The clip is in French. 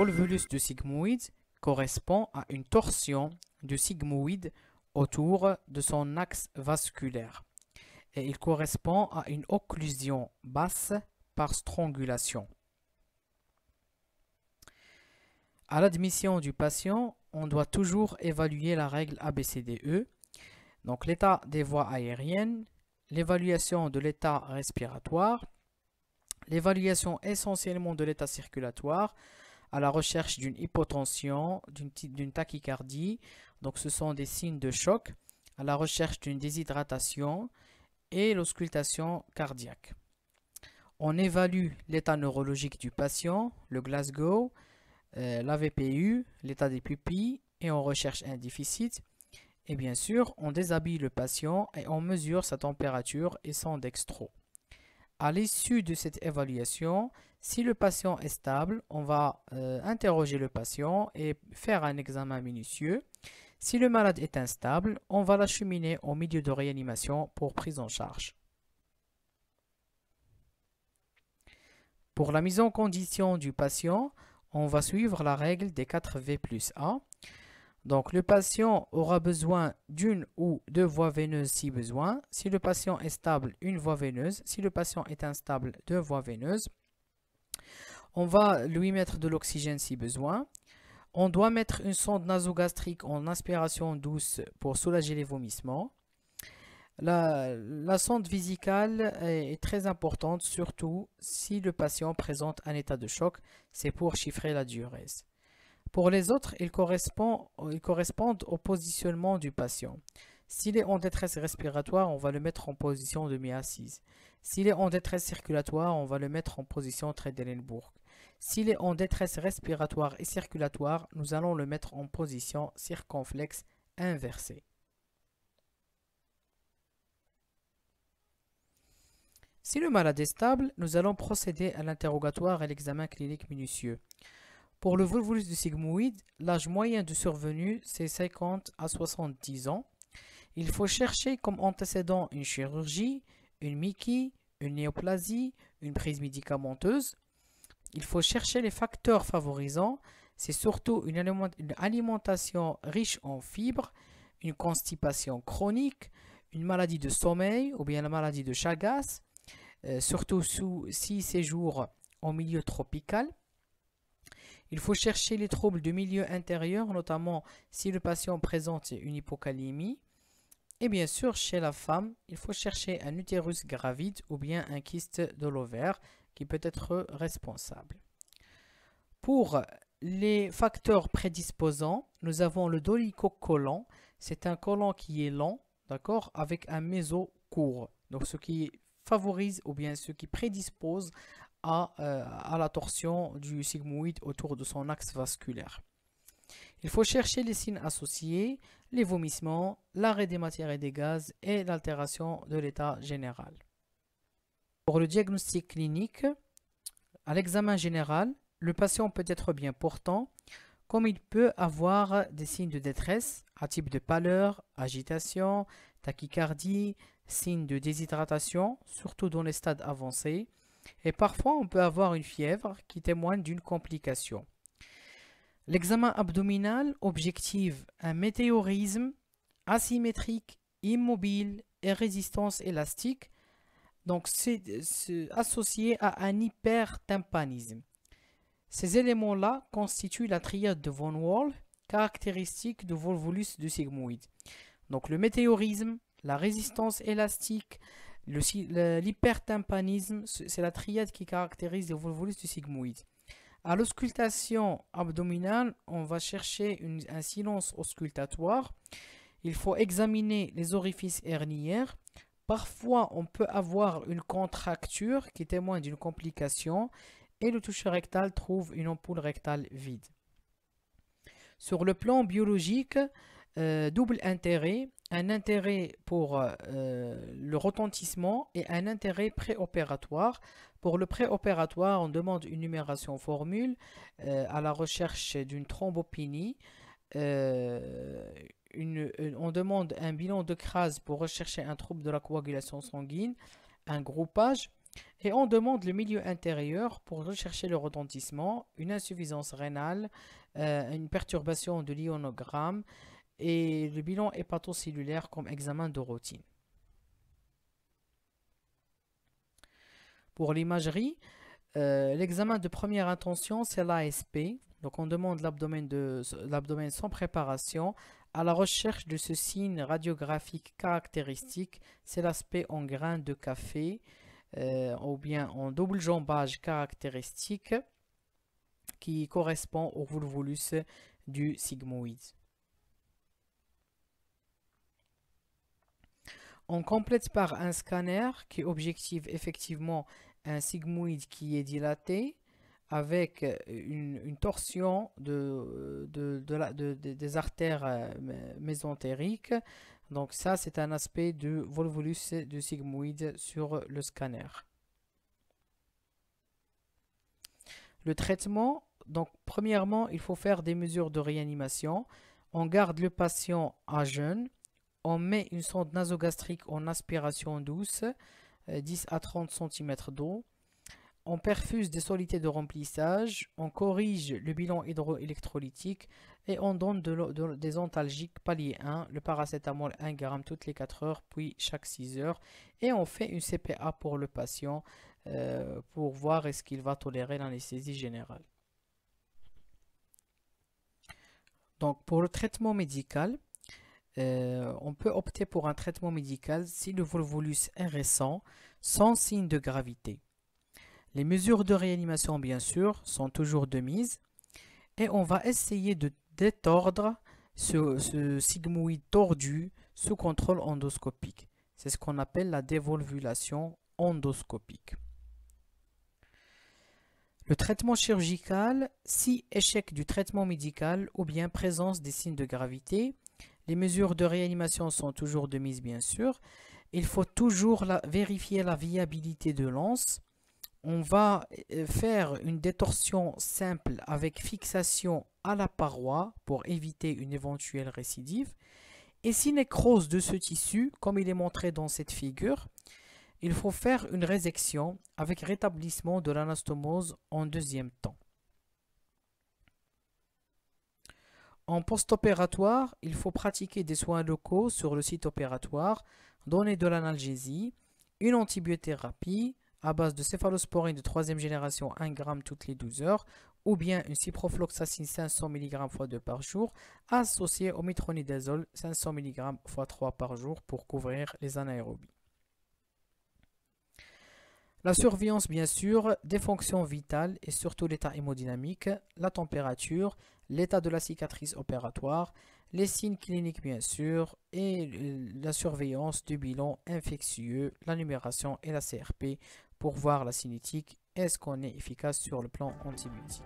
volvulus du sigmoïde correspond à une torsion du sigmoïde autour de son axe vasculaire et il correspond à une occlusion basse par strangulation. À l'admission du patient, on doit toujours évaluer la règle ABCDE, donc l'état des voies aériennes, l'évaluation de l'état respiratoire, l'évaluation essentiellement de l'état circulatoire, à la recherche d'une hypotension, d'une tachycardie, donc ce sont des signes de choc, à la recherche d'une déshydratation et l'auscultation cardiaque. On évalue l'état neurologique du patient, le Glasgow, la VPU, l'état des pupilles et on recherche un déficit. Et bien sûr, on déshabille le patient et on mesure sa température et son dextro. À l'issue de cette évaluation, si le patient est stable, on va interroger le patient et faire un examen minutieux. Si le malade est instable, on va l'acheminer au milieu de réanimation pour prise en charge. Pour la mise en condition du patient, on va suivre la règle des 4V+A. Donc le patient aura besoin d'une ou deux voies veineuses si besoin. Si le patient est stable, une voie veineuse. Si le patient est instable, deux voies veineuses. On va lui mettre de l'oxygène si besoin. On doit mettre une sonde nasogastrique en inspiration douce pour soulager les vomissements. La sonde vésicale est très importante, surtout si le patient présente un état de choc. C'est pour chiffrer la diurèse. Pour les autres, ils correspondent au positionnement du patient. S'il est en détresse respiratoire, on va le mettre en position demi-assise. S'il est en détresse circulatoire, on va le mettre en position Trendelenburg. S'il est en détresse respiratoire et circulatoire, nous allons le mettre en position circonflexe inversée. Si le malade est stable, nous allons procéder à l'interrogatoire et l'examen clinique minutieux. Pour le volvulus du sigmoïde, l'âge moyen de survenue, c'est 50 à 70 ans. Il faut chercher comme antécédent une chirurgie, une MICI, une néoplasie, une prise médicamenteuse. Il faut chercher les facteurs favorisants. C'est surtout une alimentation riche en fibres, une constipation chronique, une maladie de sommeil ou bien la maladie de Chagas, surtout sous 6 séjours en milieu tropical. Il faut chercher les troubles du milieu intérieur, notamment si le patient présente une hypocalémie. Et bien sûr, chez la femme, il faut chercher un utérus gravide ou bien un kyste de l'ovaire qui peut être responsable. Pour les facteurs prédisposants, nous avons le dolichocolon. C'est un côlon qui est lent, d'accord, avec un méso court. Donc ce qui favorise ou bien ce qui prédispose à la torsion du sigmoïde autour de son axe vasculaire. Il faut chercher les signes associés, les vomissements, l'arrêt des matières et des gaz et l'altération de l'état général. Pour le diagnostic clinique, à l'examen général, le patient peut être bien portant, comme il peut avoir des signes de détresse à type de pâleur, agitation, tachycardie, signes de déshydratation, surtout dans les stades avancés. Et parfois, on peut avoir une fièvre qui témoigne d'une complication. L'examen abdominal objective un météorisme asymétrique, immobile et résistance élastique. Donc, c'est associé à un hypertympanisme. Ces éléments-là constituent la triade de Von Wall, caractéristique du volvulus du sigmoïde. Donc, le météorisme, la résistance élastique, l'hypertympanisme, c'est la triade qui caractérise le volvulus du sigmoïde. À l'auscultation abdominale, on va chercher un silence auscultatoire. Il faut examiner les orifices herniaires. Parfois, on peut avoir une contracture qui témoigne d'une complication et le toucher rectal trouve une ampoule rectale vide. Sur le plan biologique, double intérêt, un intérêt pour le retentissement et un intérêt préopératoire. Pour le préopératoire, on demande une numération formule à la recherche d'une thrombopénie. On demande un bilan de Kras pour rechercher un trouble de la coagulation sanguine, un groupage. Et on demande le milieu intérieur pour rechercher le retentissement, une insuffisance rénale, une perturbation de l'ionogramme et le bilan hépatocellulaire comme examen de routine. Pour l'imagerie, l'examen de première intention, c'est l'ASP. Donc on demande l'abdomen sans préparation à la recherche de ce signe radiographique caractéristique. C'est l'aspect en grain de café ou bien en double jambage caractéristique qui correspond au volvulus du sigmoïde. On complète par un scanner qui objective effectivement un sigmoïde qui est dilaté avec une torsion des artères mésentériques. Donc ça, c'est un aspect du volvulus du sigmoïde sur le scanner. Le traitement, donc premièrement, il faut faire des mesures de réanimation. On garde le patient à jeun. On met une sonde nasogastrique en aspiration douce, 10 à 30 cm d'eau. On perfuse des solutés de remplissage, on corrige le bilan hydroélectrolytique et on donne des antalgiques palier 1, le paracétamol 1 g toutes les 4 heures, puis chaque 6 heures. Et on fait une CPA pour le patient pour voir est-ce qu'il va tolérer l'anesthésie générale. Donc pour le traitement médical, on peut opter pour un traitement médical si le volvulus est récent, sans signe de gravité. Les mesures de réanimation, bien sûr, sont toujours de mise. Et on va essayer de détordre ce sigmoïde tordu sous contrôle endoscopique. C'est ce qu'on appelle la dévolvulation endoscopique. Le traitement chirurgical, si échec du traitement médical ou bien présence des signes de gravité, les mesures de réanimation sont toujours de mise, bien sûr. Il faut toujours vérifier la viabilité de l'anse. On va faire une détorsion simple avec fixation à la paroi pour éviter une éventuelle récidive. Et si nécrose de ce tissu, comme il est montré dans cette figure, il faut faire une résection avec rétablissement de l'anastomose en deuxième temps. En post-opératoire, il faut pratiquer des soins locaux sur le site opératoire, donner de l'analgésie, une antibiothérapie à base de céphalosporine de 3e génération 1 g toutes les 12 heures ou bien une ciprofloxacine 500 mg x 2 par jour associée au métronidazole 500 mg x 3 par jour pour couvrir les anaérobies. La surveillance, bien sûr, des fonctions vitales et surtout l'état hémodynamique, la température, l'état de la cicatrice opératoire, les signes cliniques, bien sûr, et la surveillance du bilan infectieux, la numération et la CRP pour voir la cinétique, est-ce qu'on est efficace sur le plan antibiotique.